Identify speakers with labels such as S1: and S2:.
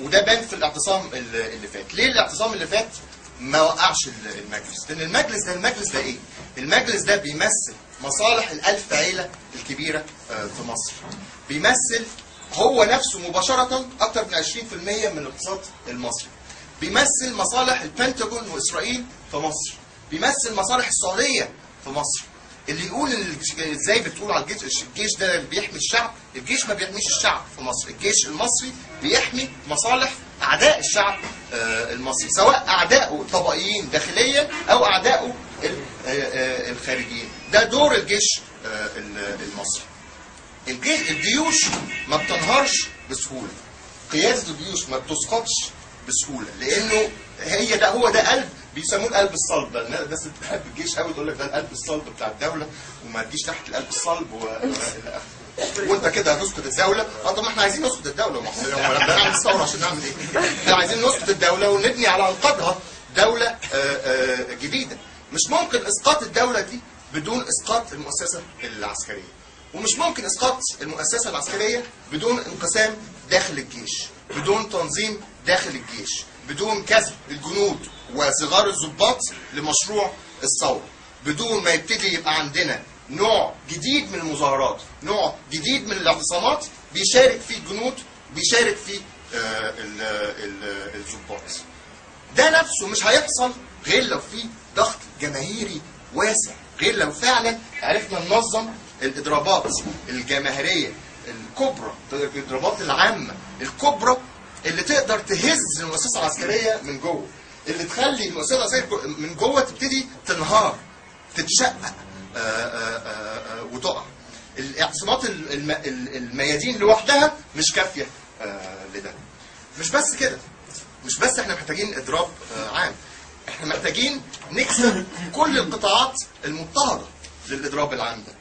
S1: وده بان في الاعتصام اللي فات. ليه الاعتصام اللي فات ما وقعش المجلس؟ لان المجلس ده ايه؟ المجلس ده بيمثل مصالح ال1000 عيله الكبيره في مصر. بيمثل هو نفسه مباشره اكثر من 20% من الاقتصاد المصري. بيمثل مصالح البنتاجون واسرائيل في مصر. بيمثل مصالح السعوديه في مصر. اللي يقول ازاي بتقول على الجيش ده بيحمي الشعب، الجيش ما بيحميش الشعب في مصر. الجيش المصري بيحمي مصالح اعداء الشعب المصري، سواء اعدائه الطبقيين داخليا او اعدائه الخارجيين. ده دور الجيش المصري. الجيوش ما بتنهارش بسهوله. قياده الجيوش ما بتسقطش بسهوله، لانه هو ده قلب، بيسموه القلب الصلب. ده الناس اللي بتحب الجيش قوي تقول لك ده القلب الصلب بتاع الدوله، وما تجيش تحت القلب الصلب وانت كده هتسقط الدوله. طب ما احنا عايزين نسقط الدوله، ما احنا بنعمل ثوره عشان نعمل ايه؟ احنا عايزين نسقط الدوله ونبني على انقاضها دوله جديده. مش ممكن اسقاط الدوله دي بدون اسقاط المؤسسه العسكريه، ومش ممكن اسقاط المؤسسه العسكريه بدون انقسام داخل الجيش، بدون تنظيم داخل الجيش، بدون كسب الجنود وصغار الضباط لمشروع الثوره، بدون ما يبتدي يبقى عندنا نوع جديد من المظاهرات، نوع جديد من الاعتصامات بيشارك فيه الجنود، بيشارك فيه الضباط. ده نفسه مش هيحصل غير لو في ضغط جماهيري واسع، غير لو فعلا عرفنا ننظم الاضرابات الجماهيريه الكبرى، الاضرابات العامه الكبرى اللي تقدر تهز المؤسسه العسكريه من جوه، اللي تخلي المؤسسه العسكريه من جوه تبتدي تنهار، تتشقق وتقع. الاعتصامات الميادين لوحدها مش كافيه لده. مش بس كده، مش بس احنا محتاجين اضراب عام، احنا محتاجين نكسب كل القطاعات المضطهده للاضراب العام ده.